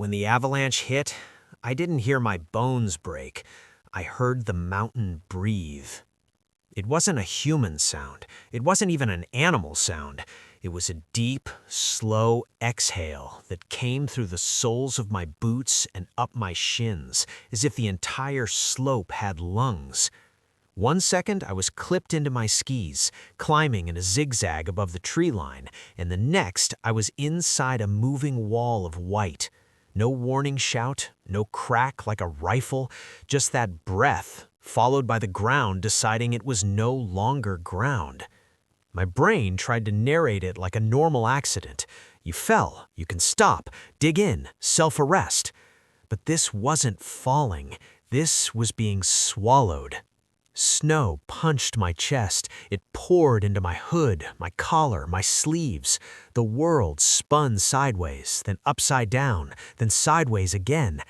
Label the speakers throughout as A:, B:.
A: When the avalanche hit, I didn't hear my bones break. I heard the mountain breathe. It wasn't a human sound. It wasn't even an animal sound. It was a deep, slow exhale that came through the soles of my boots and up my shins, as if the entire slope had lungs. 1 second, I was clipped into my skis, climbing in a zigzag above the tree line, and the next, I was inside a moving wall of white. No warning shout, no crack like a rifle, just that breath, followed by the ground deciding it was no longer ground. My brain tried to narrate it like a normal accident. You fell, you can stop, dig in, self-arrest. But this wasn't falling, this was being swallowed. Snow punched my chest. It poured into my hood, my collar, my sleeves. The world spun sideways, then upside down, then sideways again.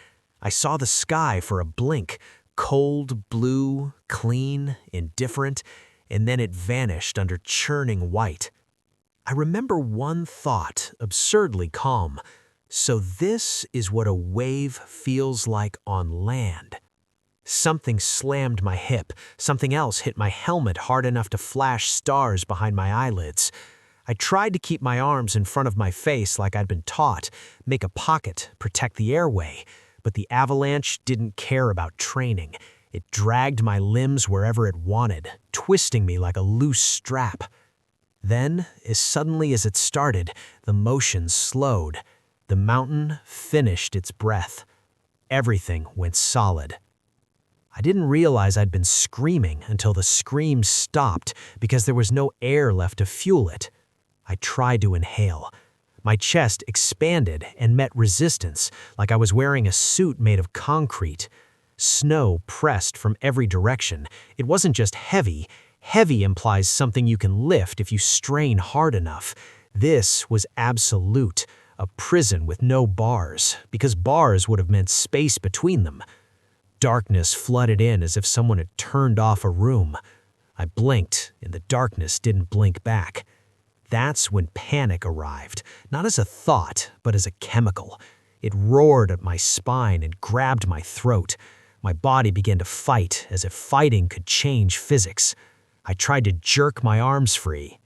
A: I saw the sky for a blink, cold, blue, clean, indifferent, and then it vanished under churning white. I remember one thought, absurdly calm. So this is what a wave feels like on land. Something slammed my hip. Something else hit my helmet hard enough to flash stars behind my eyelids. I tried to keep my arms in front of my face like I'd been taught, make a pocket, protect the airway. But the avalanche didn't care about training. It dragged my limbs wherever it wanted, twisting me like a loose strap. Then, as suddenly as it started, the motion slowed. The mountain finished its breath. Everything went solid. I didn't realize I'd been screaming until the scream stopped because there was no air left to fuel it. I tried to inhale. My chest expanded and met resistance, like I was wearing a suit made of concrete. Snow pressed from every direction. It wasn't just heavy. Heavy implies something you can lift if you strain hard enough. This was absolute, a prison with no bars, because bars would have meant space between them. Darkness flooded in as if someone had turned off a room. I blinked, and the darkness didn't blink back. That's when panic arrived, not as a thought, but as a chemical. It roared at my spine and grabbed my throat. My body began to fight, as if fighting could change physics. I tried to jerk my arms free.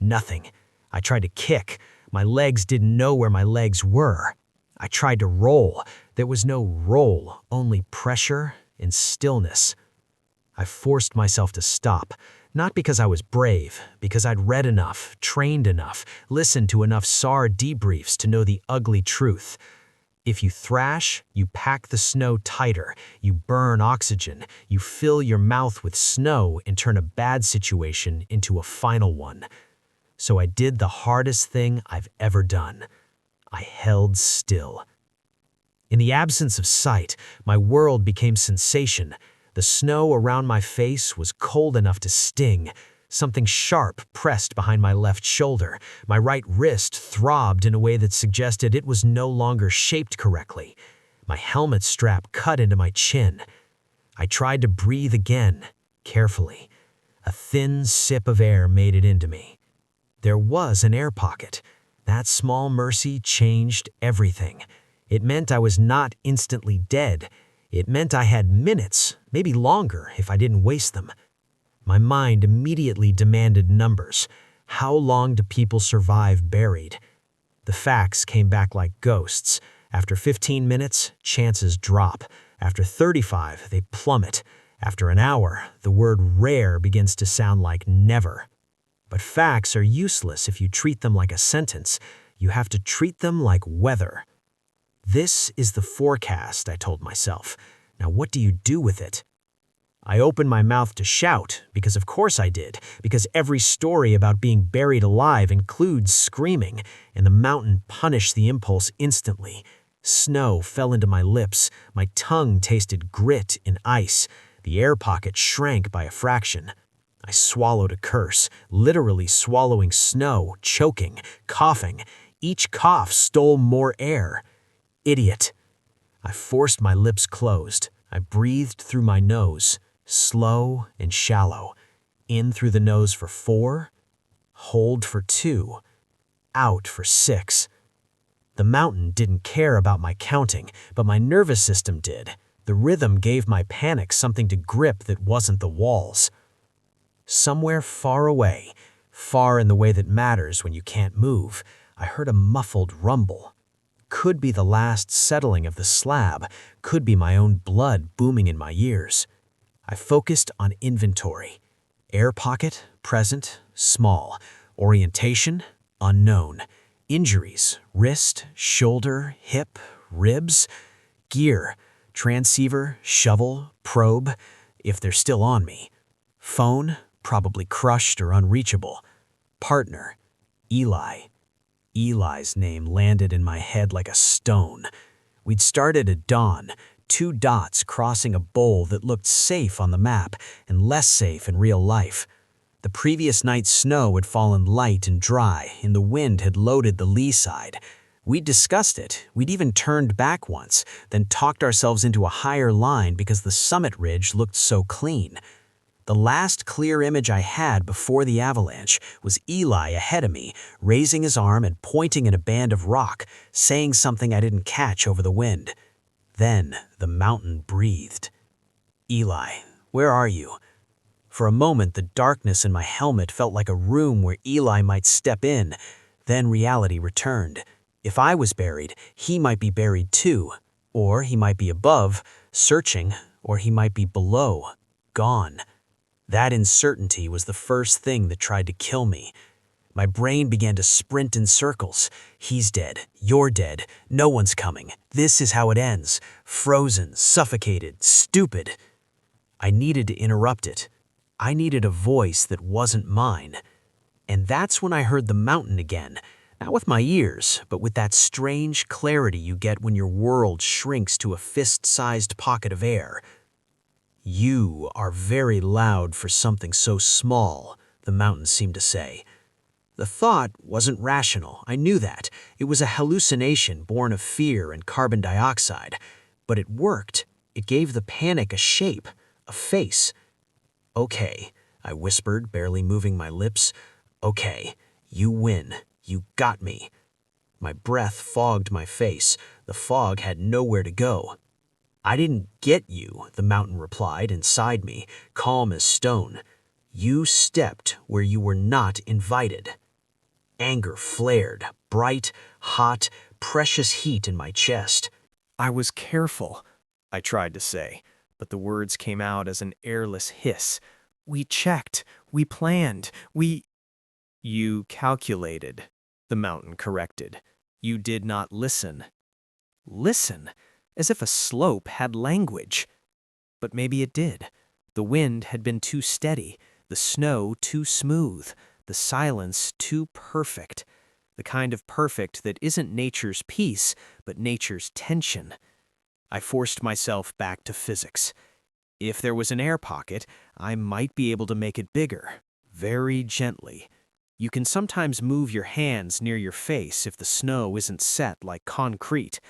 A: Nothing. I tried to kick. My legs didn't know where my legs were. I tried to roll. There was no roll, only pressure and stillness. I forced myself to stop, not because I was brave, because I'd read enough, trained enough, listened to enough SAR debriefs to know the ugly truth. If you thrash, you pack the snow tighter, you burn oxygen, you fill your mouth with snow and turn a bad situation into a final one. So I did the hardest thing I've ever done. I held still. In the absence of sight, my world became sensation. The snow around my face was cold enough to sting. Something sharp pressed behind my left shoulder. My right wrist throbbed in a way that suggested it was no longer shaped correctly. My helmet strap cut into my chin. I tried to breathe again, carefully. A thin sip of air made it into me. There was an air pocket. That small mercy changed everything. It meant I was not instantly dead. It meant I had minutes, maybe longer if I didn't waste them. My mind immediately demanded numbers. How long do people survive buried? The facts came back like ghosts. After 15 minutes, chances drop. After 35, they plummet. After an hour, the word rare begins to sound like never. But facts are useless if you treat them like a sentence. You have to treat them like weather. This is the forecast, I told myself. Now what do you do with it? I opened my mouth to shout, because of course I did, because every story about being buried alive includes screaming, and the mountain punished the impulse instantly. Snow fell into my lips, my tongue tasted grit and ice, the air pocket shrank by a fraction. I swallowed a curse, literally swallowing snow, choking, coughing. Each cough stole more air. Idiot. I forced my lips closed. I breathed through my nose, slow and shallow. In through the nose for 4, hold for 2, out for 6. The mountain didn't care about my counting, but my nervous system did. The rhythm gave my panic something to grip that wasn't the walls. Somewhere far away, far in the way that matters when you can't move, I heard a muffled rumble. Could be the last settling of the slab, could be my own blood booming in my ears. I focused on inventory. Air pocket, present, small. Orientation, unknown. Injuries, wrist, shoulder, hip, ribs. Gear, transceiver, shovel, probe, if they're still on me. Phone, probably crushed or unreachable. Partner, Eli. Eli's name landed in my head like a stone. We'd started at dawn, 2 dots crossing a bowl that looked safe on the map and less safe in real life. The previous night's snow had fallen light and dry, and the wind had loaded the lee side. We'd discussed it. We'd even turned back once, then talked ourselves into a higher line because the summit ridge looked so clean. The last clear image I had before the avalanche was Eli ahead of me, raising his arm and pointing at a band of rock, saying something I didn't catch over the wind. Then the mountain breathed. Eli, where are you? For a moment, the darkness in my helmet felt like a room where Eli might step in. Then reality returned. If I was buried, he might be buried too. Or he might be above, searching, or he might be below, gone. That uncertainty was the first thing that tried to kill me. My brain began to sprint in circles. He's dead. You're dead. No one's coming. This is how it ends. Frozen, suffocated, stupid. I needed to interrupt it. I needed a voice that wasn't mine. And that's when I heard the mountain again. Not with my ears, but with that strange clarity you get when your world shrinks to a fist-sized pocket of air. You are very loud for something so small, the mountain seemed to say. The thought wasn't rational, I knew that. It was a hallucination born of fear and carbon dioxide. But it worked. It gave the panic a shape, a face. Okay, I whispered, barely moving my lips. Okay, you win. You got me. My breath fogged my face. The fog had nowhere to go. I didn't get you, the mountain replied inside me, calm as stone. You stepped where you were not invited. Anger flared, bright, hot, precious heat in my chest.
B: I was careful, I tried to say, but the words came out as an airless hiss. We checked, we planned, You calculated, the mountain corrected. You did not listen. Listen? As if a slope had language. But maybe it did. The wind had been too steady, the snow too smooth, the silence too perfect. The kind of perfect that isn't nature's peace, but nature's tension. I forced myself back to physics. If there was an air pocket, I might be able to make it bigger, very gently. You can sometimes move your hands near your face if the snow isn't set like concrete.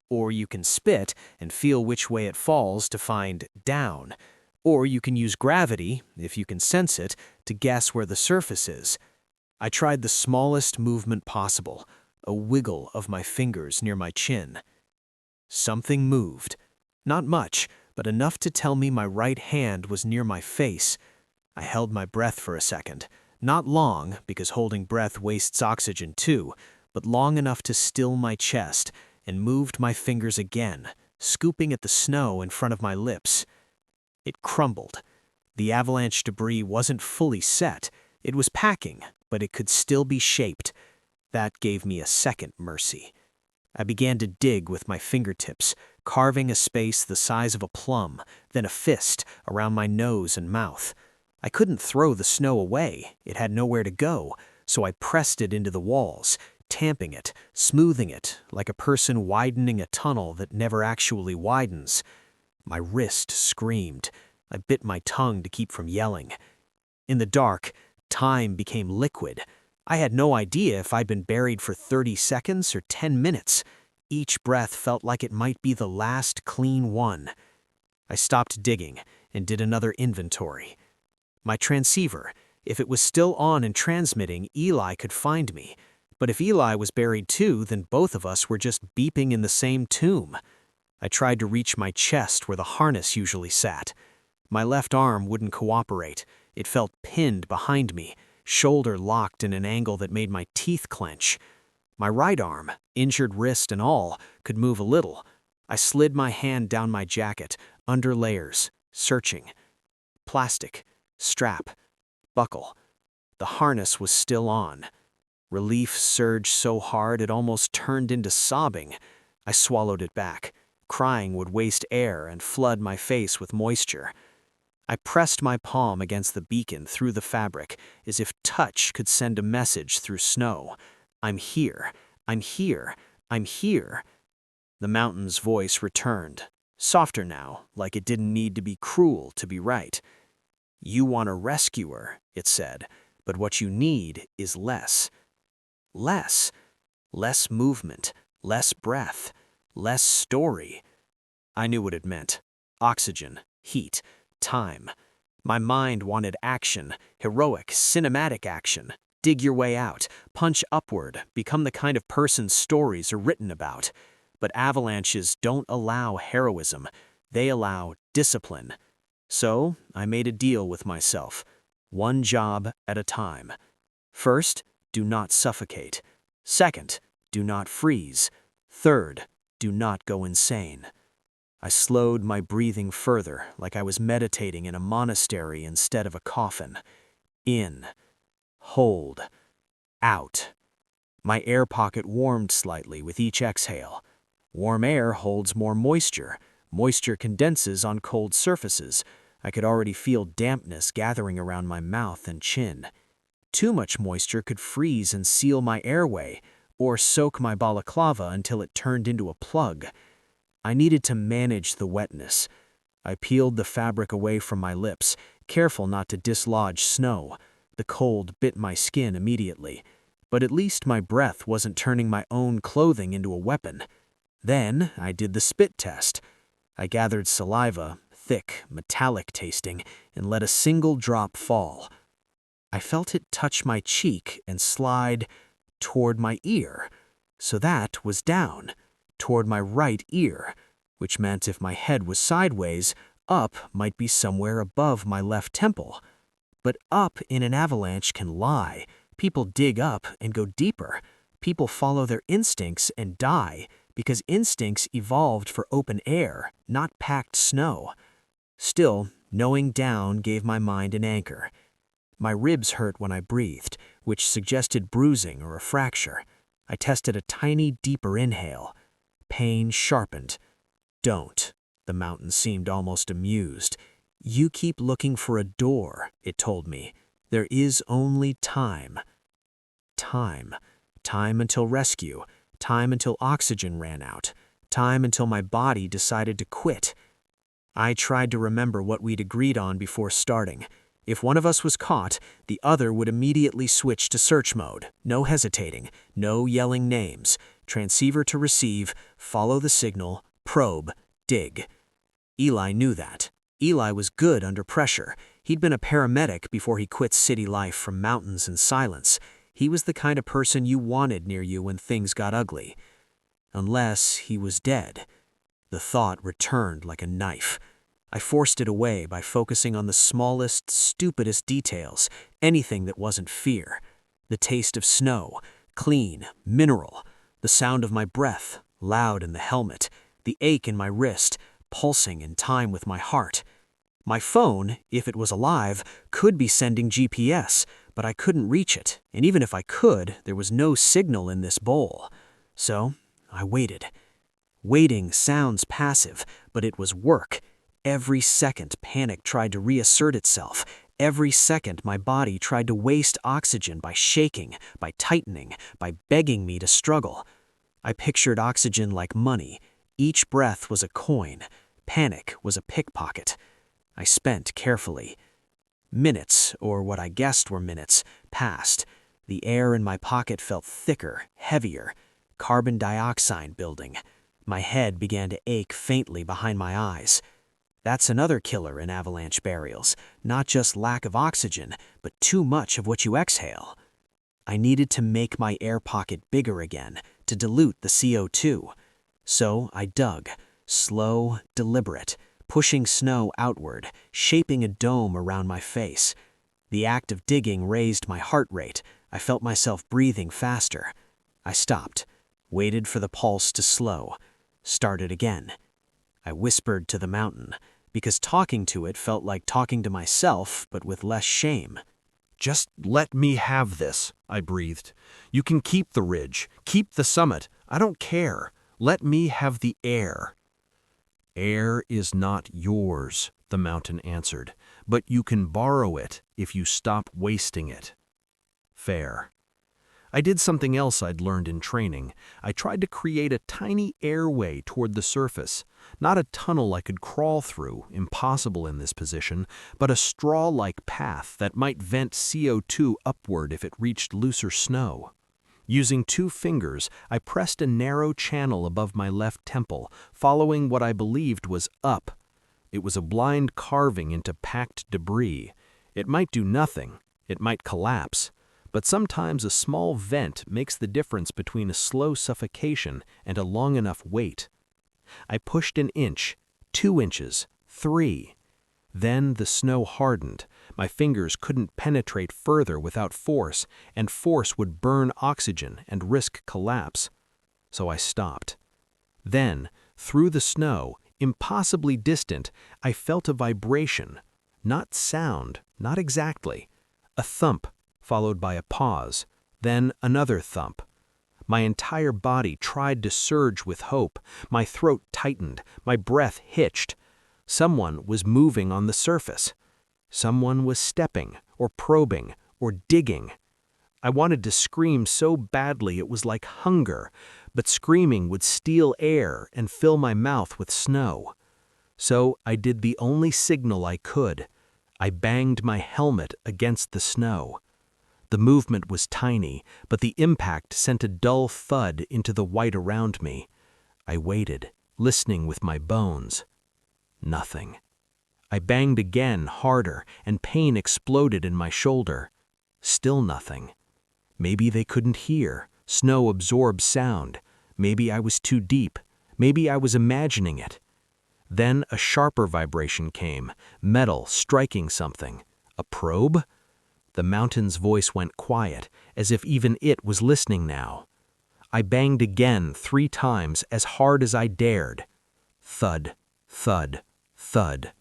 B: Or you can spit and feel which way it falls to find down. Or you can use gravity, if you can sense it, to guess where the surface is. I tried the smallest movement possible, a wiggle of my fingers near my chin. Something moved. Not much, but enough to tell me my right hand was near my face. I held my breath for a second. Not long, because holding breath wastes oxygen too, but long enough to still my chest, and moved my fingers again, scooping at the snow in front of my lips. It crumbled. The avalanche debris wasn't fully set. It was packing, but it could still be shaped. That gave me a second mercy. I began to dig with my fingertips, carving a space the size of a plum, then a fist around my nose and mouth. I couldn't throw the snow away. It had nowhere to go, so I pressed it into the walls, tamping it, smoothing it, like a person widening a tunnel that never actually widens. My wrist screamed. I bit my tongue to keep from yelling. In the dark, time became liquid. I had no idea if I'd been buried for 30 seconds or 10 minutes. Each breath felt like it might be the last clean one. I stopped digging and did another inventory. My transceiver, if it was still on and transmitting, Eli could find me. But if Eli was buried too, then both of us were just beeping in the same tomb. I tried to reach my chest where the harness usually sat. My left arm wouldn't cooperate. It felt pinned behind me, shoulder locked in an angle that made my teeth clench. My right arm, injured wrist and all, could move a little. I slid my hand down my jacket, under layers, searching. Plastic, strap, buckle. The harness was still on. Relief surged so hard it almost turned into sobbing. I swallowed it back. Crying would waste air and flood my face with moisture. I pressed my palm against the beacon through the fabric, as if touch could send a message through snow. I'm here. I'm here. I'm here. The mountain's voice returned, softer now, like it didn't need to be cruel to be right. You want a rescuer, it said, but what you need is less. Less. Less movement, less breath, less story. I knew what it meant. Oxygen, heat, time. My mind wanted action, heroic, cinematic action. Dig your way out, punch upward, become the kind of person stories are written about. But avalanches don't allow heroism. They allow discipline. So I made a deal with myself. One job at a time. First, do not suffocate. Second, do not freeze. Third, do not go insane. I slowed my breathing further, like I was meditating in a monastery instead of a coffin. In. Hold. Out. My air pocket warmed slightly with each exhale. Warm air holds more moisture. Moisture condenses on cold surfaces. I could already feel dampness gathering around my mouth and chin. Too much moisture could freeze and seal my airway, or soak my balaclava until it turned into a plug. I needed to manage the wetness. I peeled the fabric away from my lips, careful not to dislodge snow. The cold bit my skin immediately, but at least my breath wasn't turning my own clothing into a weapon. Then I did the spit test. I gathered saliva, thick, metallic tasting, and let a single drop fall. I felt it touch my cheek and slide toward my ear, so that was down, toward my right ear, which meant if my head was sideways, up might be somewhere above my left temple. But up in an avalanche can lie. People dig up and go deeper. People follow their instincts and die, because instincts evolved for open air, not packed snow. Still, knowing down gave my mind an anchor. My ribs hurt when I breathed, which suggested bruising or a fracture. I tested a tiny, deeper inhale. Pain sharpened. Don't. The mountain seemed almost amused. You keep looking for a door, it told me. There is only time. Time. Time until rescue. Time until oxygen ran out. Time until my body decided to quit. I tried to remember what we'd agreed on before starting. If one of us was caught, the other would immediately switch to search mode. No hesitating, no yelling names. Transceiver to receive, follow the signal, probe, dig. Eli knew that. Eli was good under pressure. He'd been a paramedic before he quit city life from mountains and silence. He was the kind of person you wanted near you when things got ugly. Unless he was dead. The thought returned like a knife. I forced it away by focusing on the smallest, stupidest details, anything that wasn't fear. The taste of snow, clean, mineral. The sound of my breath, loud in the helmet. The ache in my wrist, pulsing in time with my heart. My phone, if it was alive, could be sending GPS, but I couldn't reach it, and even if I could, there was no signal in this bowl. So, I waited. Waiting sounds passive, but it was work. Every second, panic tried to reassert itself. Every second, my body tried to waste oxygen by shaking, by tightening, by begging me to struggle. I pictured oxygen like money. Each breath was a coin. Panic was a pickpocket. I spent carefully. Minutes, or what I guessed were minutes, passed. The air in my pocket felt thicker, heavier. Carbon dioxide building. My head began to ache faintly behind my eyes. That's another killer in avalanche burials. Not just lack of oxygen, but too much of what you exhale.
A: I needed to make my air pocket bigger again to dilute the CO2. So I dug, slow, deliberate, pushing snow outward, shaping a dome around my face. The act of digging raised my heart rate. I felt myself breathing faster. I stopped, waited for the pulse to slow, started again. I whispered to the mountain, because talking to it felt like talking to myself, but with less shame.
C: "Just let me have this," I breathed. "You can keep the ridge, keep the summit. I don't care. Let me have the air." "Air is not yours," the mountain answered, "but you can borrow it if you stop wasting it." Fair. I did something else I'd learned in training. I tried to create a tiny airway toward the surface. Not a tunnel I could crawl through, impossible in this position, but a straw-like path that might vent CO2 upward if it reached looser snow. Using 2 fingers, I pressed a narrow channel above my left temple, following what I believed was up. It was a blind carving into packed debris. It might do nothing. It might collapse. But sometimes a small vent makes the difference between a slow suffocation and a long enough wait. I pushed an inch, 2 inches, 3. Then the snow hardened. My fingers couldn't penetrate further without force, and force would burn oxygen and risk collapse. So I stopped. Then, through the snow, impossibly distant, I felt a vibration. Not sound, not exactly. A thump, followed by a pause, then another thump. My entire body tried to surge with hope. My throat tightened, my breath hitched. Someone was moving on the surface. Someone was stepping, or probing, or digging. I wanted to scream so badly it was like hunger, but screaming would steal air and fill my mouth with snow. So I did the only signal I could. I banged my helmet against the snow. The movement was tiny, but the impact sent a dull thud into the white around me. I waited, listening with my bones. Nothing. I banged again, harder, and pain exploded in my shoulder. Still nothing. Maybe they couldn't hear. Snow absorbs sound. Maybe I was too deep. Maybe I was imagining it. Then a sharper vibration came, metal striking something. A probe? The mountain's voice went quiet, as if even it was listening now. I banged again 3 times, as hard as I dared. Thud, thud, thud.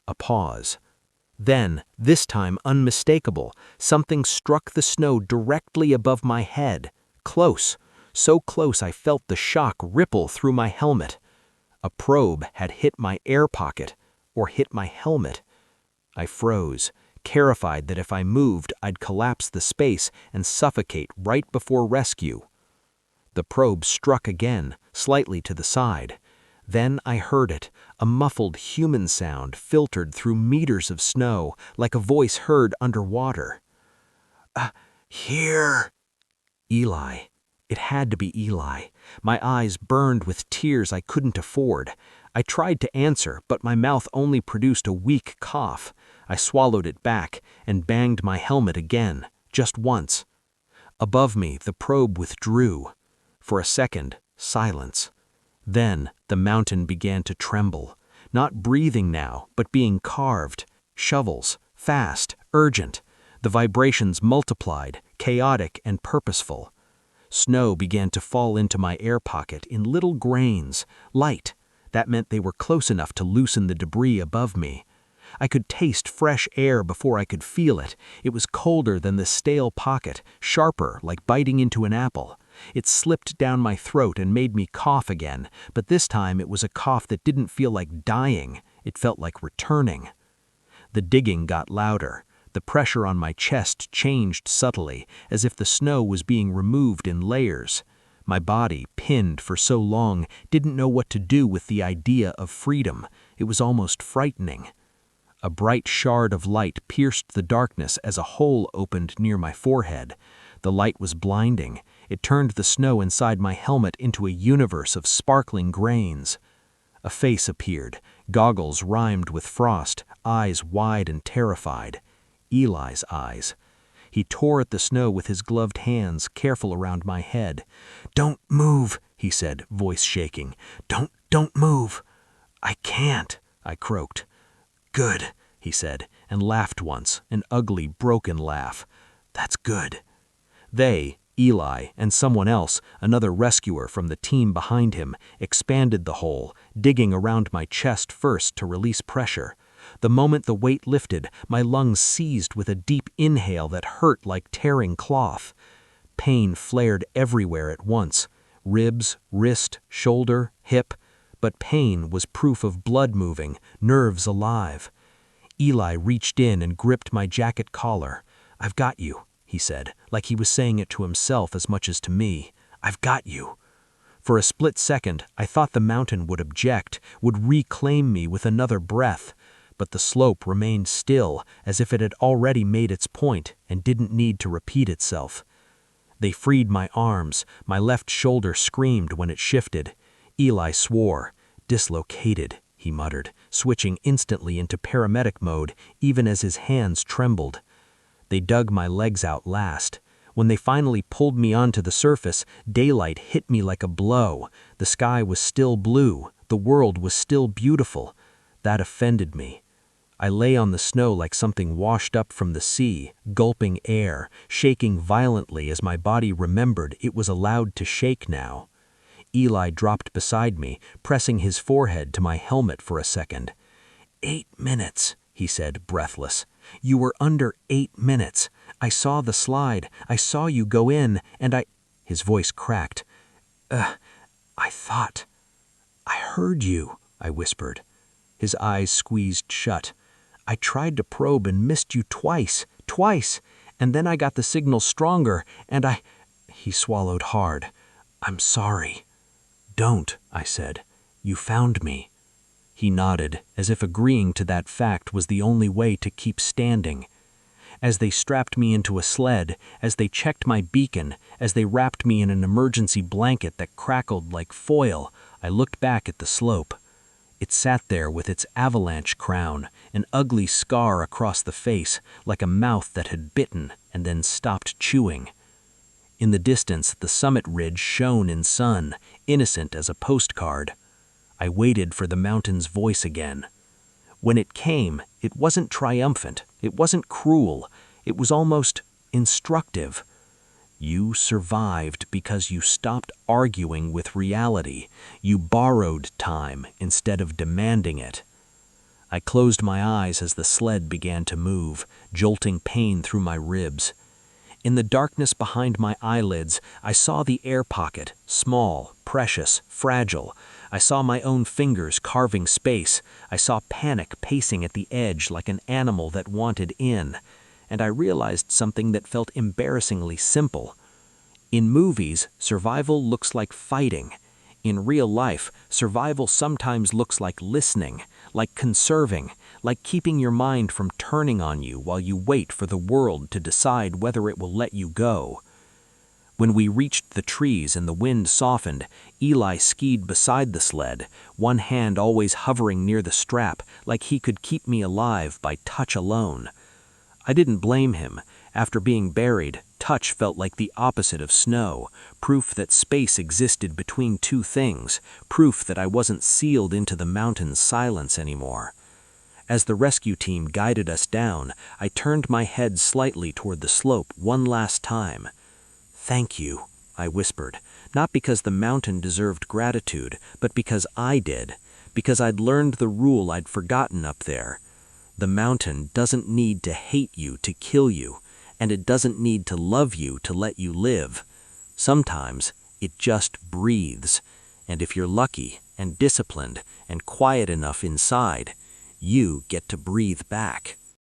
C: A pause. Then, this time unmistakable, something struck the snow directly above my head. Close, so close I felt the shock ripple through my helmet. A probe had hit my air pocket, or hit my helmet. I froze, terrified that if I moved, I'd collapse the space and suffocate right before rescue. The probe struck again, slightly to the side. Then I heard it, a muffled human sound filtered through meters of snow, like a voice heard underwater. Here. Eli. It had to be Eli. My eyes burned with tears I couldn't afford. I tried to answer, but my mouth only produced a weak cough. I swallowed it back and banged my helmet again, just once. Above me, the probe withdrew. For a second, silence. Then the mountain began to tremble, not breathing now, but being carved. Shovels, fast, urgent. The vibrations multiplied, chaotic and purposeful. Snow began to fall into my air pocket in little grains, light. That meant they were close enough to loosen the debris above me. I could taste fresh air before I could feel it. It was colder than the stale pocket, sharper, like biting into an apple. It slipped down my throat and made me cough again, but this time it was a cough that didn't feel like dying. It felt like returning. The digging got louder. The pressure on my chest changed subtly, as if the snow was being removed in layers. My body, pinned for so long, didn't know what to do with the idea of freedom. It was almost frightening. A bright shard of light pierced the darkness as a hole opened near my forehead. The light was blinding. It turned the snow inside my helmet into a universe of sparkling grains. A face appeared, goggles rimed with frost, eyes wide and terrified. Eli's eyes. He tore at the snow with his gloved hands, careful around my head. "Don't move," he said, voice shaking. Don't move." "I can't," I croaked. "Good," he said, and laughed once, an ugly, broken laugh. "That's good." They, Eli, and someone else, another rescuer from the team behind him, expanded the hole, digging around my chest first to release pressure. The moment the weight lifted, my lungs seized with a deep inhale that hurt like tearing cloth. Pain flared everywhere at once, ribs, wrist, shoulder, hip, but pain was proof of blood moving, nerves alive. Eli reached in and gripped my jacket collar. "I've got you," he said, like he was saying it to himself as much as to me. "I've got you." For a split second, I thought the mountain would object, would reclaim me with another breath, but the slope remained still, as if it had already made its point and didn't need to repeat itself. They freed my arms. My left shoulder screamed when it shifted. Eli swore. "Dislocated," he muttered, switching instantly into paramedic mode, even as his hands trembled. They dug my legs out last. When they finally pulled me onto the surface, daylight hit me like a blow. The sky was still blue. The world was still beautiful. That offended me. I lay on the snow like something washed up from the sea, gulping air, shaking violently as my body remembered it was allowed to shake now. Eli dropped beside me, pressing his forehead to my helmet for a second. 8 minutes, he said, breathless. "You were under 8 minutes. I saw the slide. I saw you go in, and I—" His voice cracked. I thought. "I heard you," I whispered. His eyes squeezed shut. "I tried to probe and missed you twice, and then I got the signal stronger, and I—" He swallowed hard. "I'm sorry." "Don't," I said. "You found me." He nodded, as if agreeing to that fact was the only way to keep standing. As they strapped me into a sled, as they checked my beacon, as they wrapped me in an emergency blanket that crackled like foil, I looked back at the slope. It sat there with its avalanche crown, an ugly scar across the face, like a mouth that had bitten and then stopped chewing. In the distance, the summit ridge shone in sun, innocent as a postcard. I waited for the mountain's voice again. When it came, it wasn't triumphant, it wasn't cruel, it was almost instructive. You survived because you stopped arguing with reality. You borrowed time instead of demanding it. I closed my eyes as the sled began to move, jolting pain through my ribs. In the darkness behind my eyelids, I saw the air pocket, small, precious, fragile. I saw my own fingers carving space. I saw panic pacing at the edge like an animal that wanted in. And I realized something that felt embarrassingly simple. In movies, survival looks like fighting. In real life, survival sometimes looks like listening, like conserving, like keeping your mind from turning on you while you wait for the world to decide whether it will let you go. When we reached the trees and the wind softened, Eli skied beside the sled, one hand always hovering near the strap, like he could keep me alive by touch alone. I didn't blame him. After being buried, touch felt like the opposite of snow, proof that space existed between two things, proof that I wasn't sealed into the mountain's silence anymore. As the rescue team guided us down, I turned my head slightly toward the slope one last time. "Thank you," I whispered, not because the mountain deserved gratitude, but because I did, because I'd learned the rule I'd forgotten up there. The mountain doesn't need to hate you to kill you, and it doesn't need to love you to let you live. Sometimes it just breathes, and if you're lucky and disciplined and quiet enough inside, you get to breathe back.